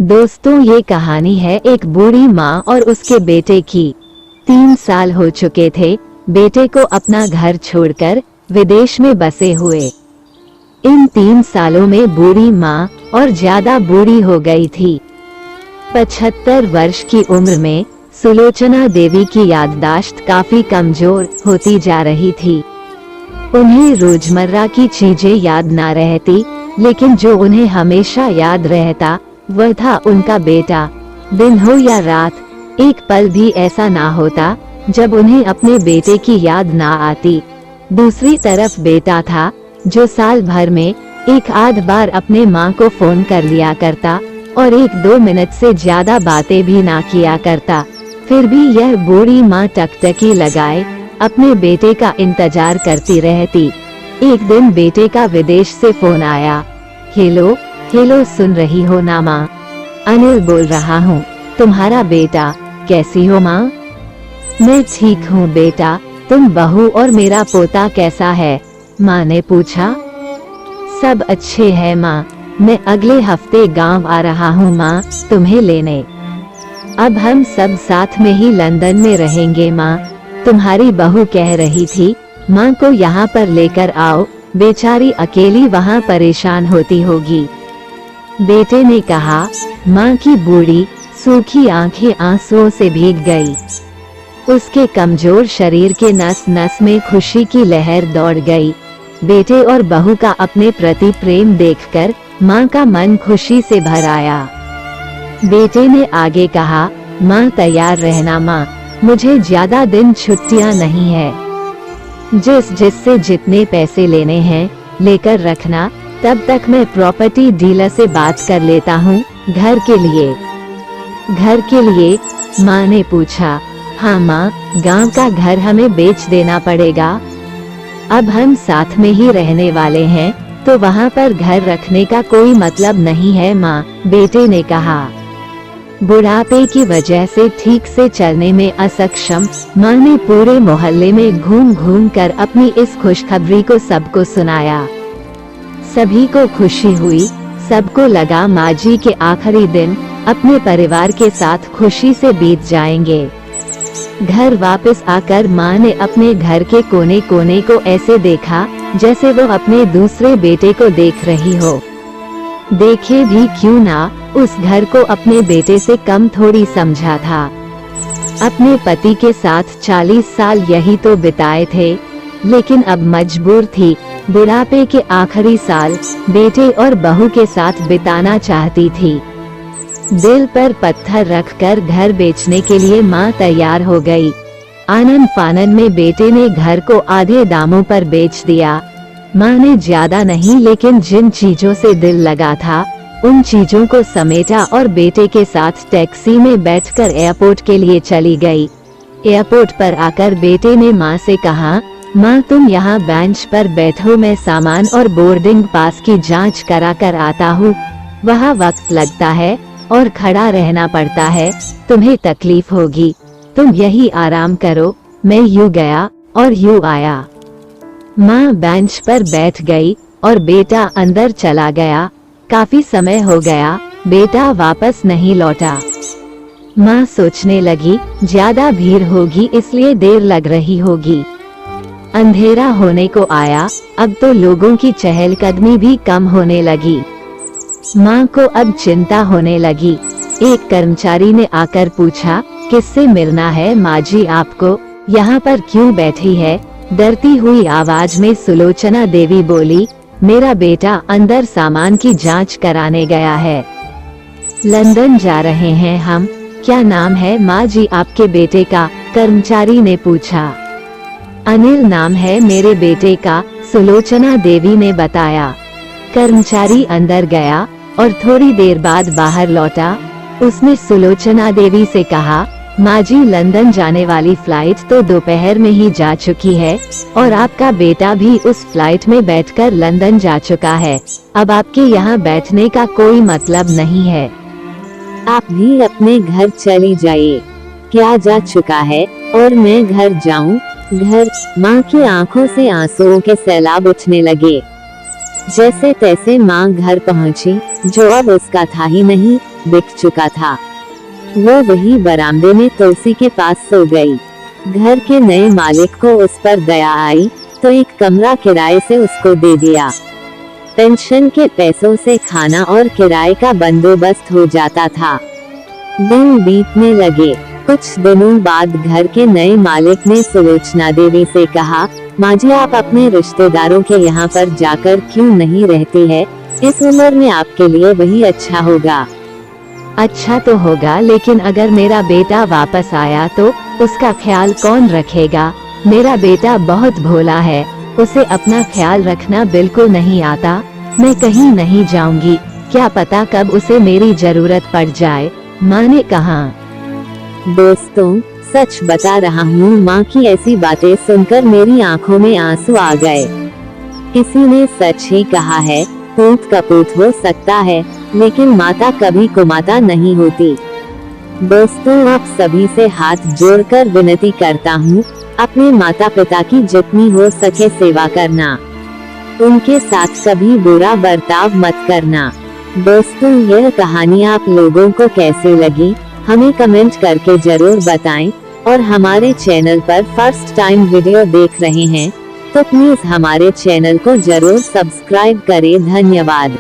दोस्तों, ये कहानी है एक बूढ़ी माँ और उसके बेटे की। 3 साल हो चुके थे बेटे को अपना घर छोड़कर विदेश में बसे हुए। इन 3 सालों में बूढ़ी माँ और ज्यादा बूढ़ी हो गई थी। 75 वर्ष की उम्र में सुलोचना देवी की याददाश्त काफी कमजोर होती जा रही थी। उन्हें रोजमर्रा की चीजें याद ना रहती, लेकिन जो उन्हें हमेशा याद रहता वह था उनका बेटा। दिन हो या रात, एक पल भी ऐसा ना होता जब उन्हें अपने बेटे की याद ना आती। दूसरी तरफ बेटा था जो साल भर में एक आध बार अपने माँ को फोन कर लिया करता और 1-2 मिनट से ज्यादा बातें भी ना किया करता। फिर भी यह बूढ़ी माँ टकटकी लगाए अपने बेटे का इंतजार करती रहती। एक दिन बेटे का विदेश से फोन आया। हेलो हेलो, सुन रही हो ना माँ? अनिल बोल रहा हूँ। तुम्हारा बेटा। कैसी हो माँ? मैं ठीक हूँ बेटा, तुम बहू और मेरा पोता कैसा है? माँ ने पूछा। सब अच्छे हैं माँ, मैं अगले हफ्ते गांव आ रहा हूँ माँ, तुम्हें लेने। अब हम सब साथ में ही लंदन में रहेंगे माँ। तुम्हारी बहू कह रही थी माँ को यहाँ पर लेकर आओ, बेचारी अकेली वहाँ परेशान होती होगी। बेटे ने कहा। माँ की बूढ़ी सूखी आंखें आंसुओं से भीग गई। उसके कमजोर शरीर के नस नस में खुशी की लहर दौड़ गई। बेटे और बहू का अपने प्रति प्रेम देखकर माँ का मन खुशी से भर आया। बेटे ने आगे कहा, माँ तैयार रहना माँ, मुझे ज्यादा दिन छुट्टियाँ नहीं है। जिससे जितने पैसे लेने हैं लेकर रखना, तब तक मैं प्रॉपर्टी डीलर से बात कर लेता हूँ। घर के लिए? घर के लिए? माँ ने पूछा। हाँ माँ, गांव का घर हमें बेच देना पड़ेगा। अब हम साथ में ही रहने वाले हैं, तो वहाँ पर घर रखने का कोई मतलब नहीं है माँ, बेटे ने कहा। बुढ़ापे की वजह से ठीक से चलने में असक्षम माँ ने पूरे मोहल्ले में घूम घूम कर अपनी इस खुशखबरी को सबको सुनाया। सभी को खुशी हुई। सबको लगा माँ जी के आखिरी दिन अपने परिवार के साथ खुशी से बीत जाएंगे। घर वापस आकर माँ ने अपने घर के कोने कोने को ऐसे देखा जैसे वो अपने दूसरे बेटे को देख रही हो। देखे भी क्यों ना, उस घर को अपने बेटे से कम थोड़ी समझा था। अपने पति के साथ 40 साल यही तो बिताए थे, लेकिन अब मजबूर थी बुढ़ापे के आखिरी साल बेटे और बहू के साथ बिताना चाहती थी। दिल पर पत्थर रखकर घर बेचने के लिए माँ तैयार हो गई। आनन फानन में बेटे ने घर को आधे दामों पर बेच दिया। माँ ने ज्यादा नहीं, लेकिन जिन चीजों से दिल लगा था उन चीजों को समेटा और बेटे के साथ टैक्सी में बैठकर एयरपोर्ट के लिए चली गई। एयरपोर्ट पर आकर बेटे ने माँ से कहा, माँ तुम यहाँ बेंच पर बैठो, मैं सामान और बोर्डिंग पास की जांच करा कर आता हूँ। वहाँ वक्त लगता है और खड़ा रहना पड़ता है, तुम्हें तकलीफ होगी, तुम यही आराम करो। मैं यूँ गया और यूँ आया। माँ बेंच पर बैठ गई और बेटा अंदर चला गया। काफी समय हो गया, बेटा वापस नहीं लौटा। माँ सोचने लगी ज्यादा भीड़ होगी इसलिए देर लग रही होगी। अंधेरा होने को आया, अब तो लोगों की चहलकदमी भी कम होने लगी। माँ को अब चिंता होने लगी। एक कर्मचारी ने आकर पूछा, किससे मिलना है माँ जी आपको? यहाँ पर क्यों बैठी है? डरती हुई आवाज में सुलोचना देवी बोली, मेरा बेटा अंदर सामान की जांच कराने गया है। लंदन जा रहे हैं हम। क्या नाम है माँ जी आपके बेटे का? कर्मचारी ने पूछा। अनिल नाम है मेरे बेटे का, सुलोचना देवी ने बताया। कर्मचारी अंदर गया और थोड़ी देर बाद बाहर लौटा। उसने सुलोचना देवी से कहा, माँ जी लंदन जाने वाली फ्लाइट तो दोपहर में ही जा चुकी है और आपका बेटा भी उस फ्लाइट में बैठकर लंदन जा चुका है। अब आपके यहाँ बैठने का कोई मतलब नहीं है, आप भी अपने घर चली जाइए। क्या जा चुका है और मैं घर जाऊँ? घर? माँ की आंखों से आंसुओं के सैलाब उठने लगे। जैसे तैसे माँ घर पहुंची, जो अब उसका था ही नहीं, बिक चुका था। वो वही बरामदे में तुलसी के पास सो गई। घर के नए मालिक को उस पर दया आई तो एक कमरा किराए से उसको दे दिया। पेंशन के पैसों से खाना और किराए का बंदोबस्त हो जाता था। दिन बीतने लगे। कुछ दिनों बाद घर के नए मालिक ने सुलोचना देवी से कहा, माँ जी आप अपने रिश्तेदारों के यहाँ पर जाकर क्यों नहीं रहती है? इस उम्र में आपके लिए वही अच्छा होगा। अच्छा तो होगा, लेकिन अगर मेरा बेटा वापस आया तो उसका ख्याल कौन रखेगा? मेरा बेटा बहुत भोला है, उसे अपना ख्याल रखना बिल्कुल नहीं आता। मैं कहीं नहीं जाऊंगी, क्या पता कब उसे मेरी जरूरत पड़ जाए। माँ ने कहा। दोस्तों, सच बता रहा हूँ, माँ की ऐसी बातें सुनकर मेरी आंखों में आंसू आ गए। किसी ने सच ही कहा है, पूत कपूत हो सकता है, लेकिन माता कभी कुमाता नहीं होती। दोस्तों, आप सभी से हाथ जोड़कर विनती करता हूँ, अपने माता पिता की जितनी हो सके सेवा करना। उनके साथ कभी बुरा बर्ताव मत करना। दोस्तों, यह कहानी आप लोगों को कैसी लगी हमें कमेंट करके जरूर बताएं, और हमारे चैनल पर फर्स्ट टाइम वीडियो देख रहे हैं तो प्लीज हमारे चैनल को जरूर सब्सक्राइब करें। धन्यवाद।